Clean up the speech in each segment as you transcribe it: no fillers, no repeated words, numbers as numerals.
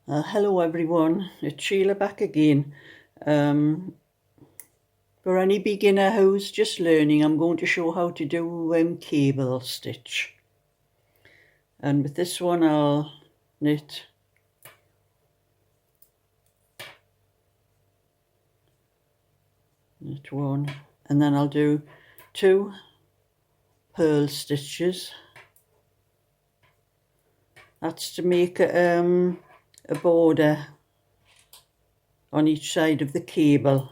Hello everyone, it's Sheila back again. For any beginner who's just learning, I'm going to show how to do cable stitch. And with this one I'll knit one, and then I'll do 2 purl stitches. That's to make a border on each side of the cable.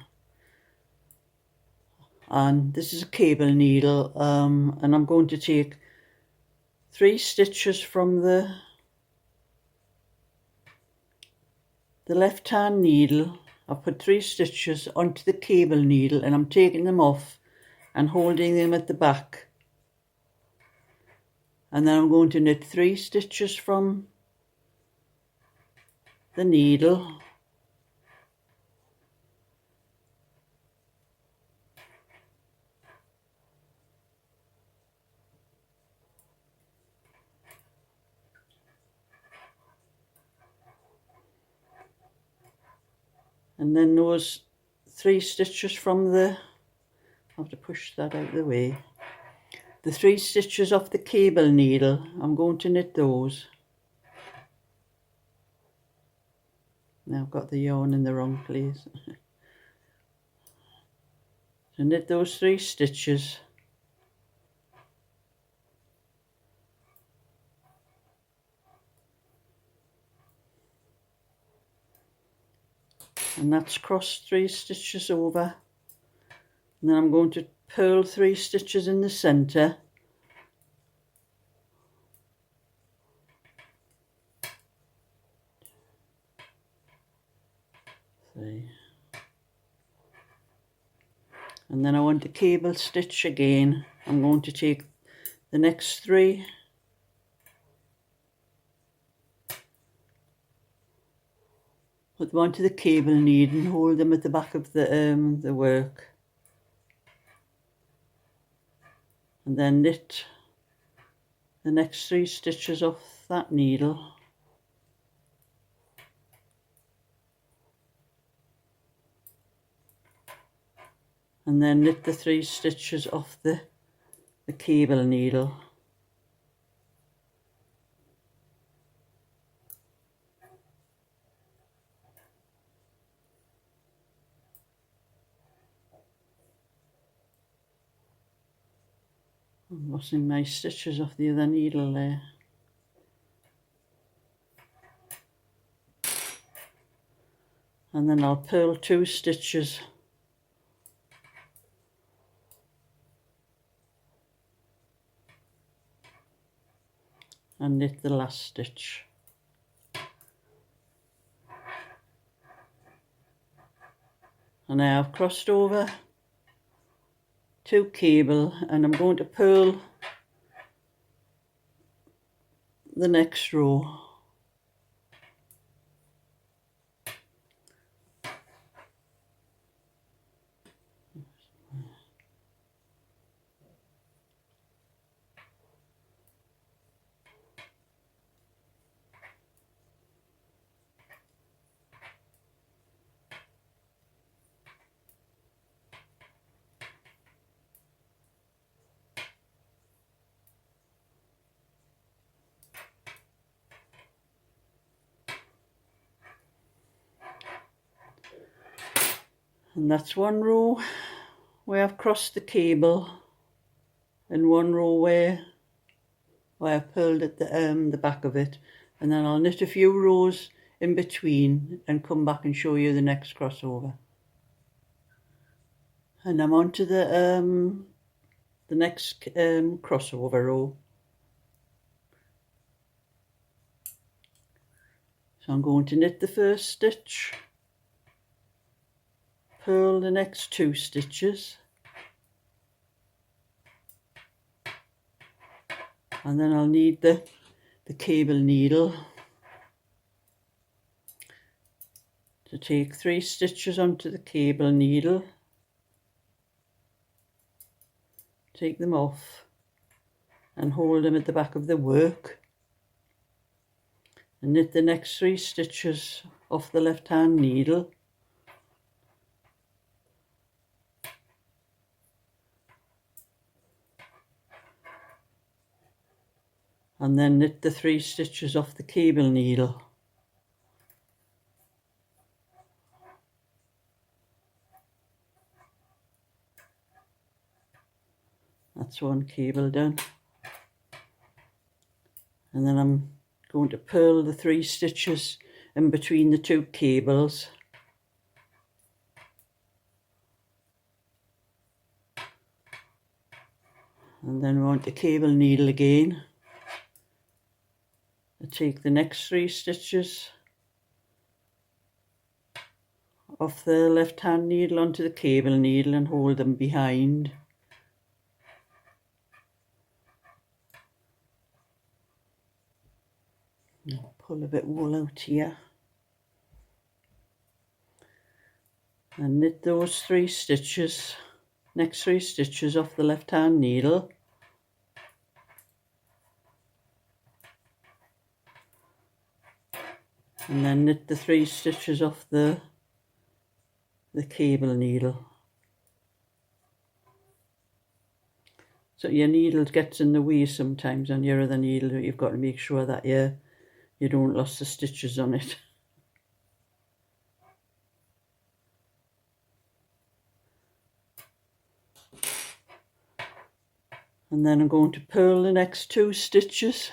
And this is a cable needle, and I'm going to take 3 stitches from the left hand needle. I've put 3 stitches onto the cable needle and I'm taking them off and holding them at the back, and then I'm going to knit 3 stitches from the needle, and then those 3 stitches from the, I have to push that out of the way, the 3 stitches off the cable needle, I'm going to knit those. Now I've got the yarn in the wrong place. So knit those 3 stitches, and that's cross 3 stitches over, and then I'm going to purl 3 stitches in the centre, and then I want to cable stitch again. I'm going to take the next 3 put them onto the cable needle and hold them at the back of the work, and then knit the next 3 stitches off that needle, and then knit the 3 stitches off the cable needle. I'm losing my stitches off the other needle there. And then I'll purl 2 stitches and knit the last stitch. And now I've crossed over 2 cable, and I'm going to purl the next row. And that's one row where I've crossed the cable, and one row where I've purled at the back of it, and then I'll knit a few rows in between and come back and show you the next crossover. And I'm on to the next crossover row. So I'm going to knit the first stitch, purl the next 2 stitches, and then I'll need the cable needle to take 3 stitches onto the cable needle, take them off and hold them at the back of the work, and knit the next 3 stitches off the left hand needle. And then knit the 3 stitches off the cable needle. That's one cable done. And then I'm going to purl the 3 stitches in between the 2 cables. And then on the cable needle again. I take the next 3 stitches off the left hand needle onto the cable needle and hold them behind. I'll pull a bit wool out here and knit those 3 stitches, next 3 stitches off the left hand needle. And then knit the 3 stitches off the cable needle. So your needle gets in the way sometimes on your other needle. You've got to make sure that you don't lose the stitches on it. And then I'm going to purl the next 2 stitches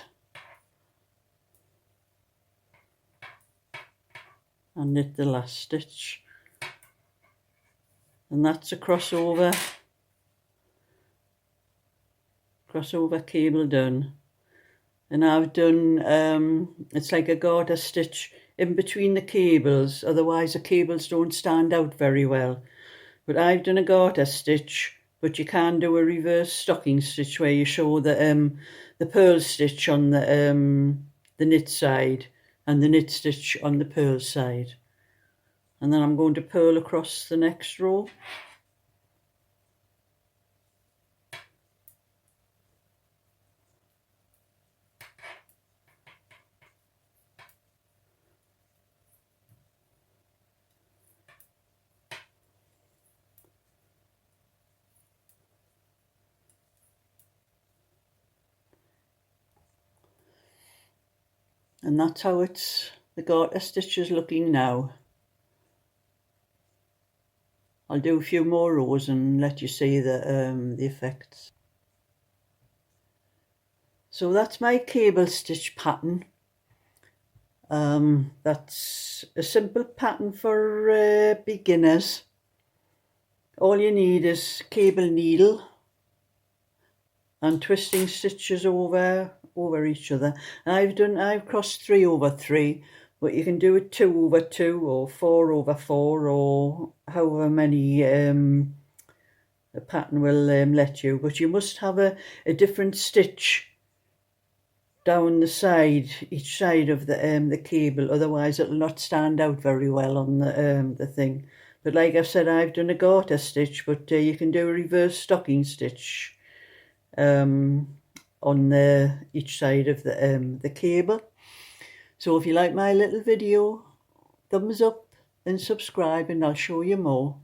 and knit the last stitch. And that's a crossover cable done. And I've done, it's like a garter stitch in between the cables, otherwise the cables don't stand out very well. But I've done a garter stitch, but you can do a reverse stocking stitch where you show the purl stitch on the knit side and the knit stitch on the purl side. And then I'm going to purl across the next row. And that's how the garter stitch is looking now. I'll do a few more rows and let you see the effects. So that's my cable stitch pattern. That's a simple pattern for beginners. All you need is cable needle and twisting stitches over each other. I've crossed 3 over 3, but you can do it 2 over 2 or 4 over 4 or however many the pattern will let you. But you must have a different stitch down the side, each side of the cable, otherwise it'll not stand out very well on the thing. But like I've said, I've done a garter stitch, but you can do a reverse stocking stitch on each side of the cable. So if you like my little video, thumbs up and subscribe and I'll show you more.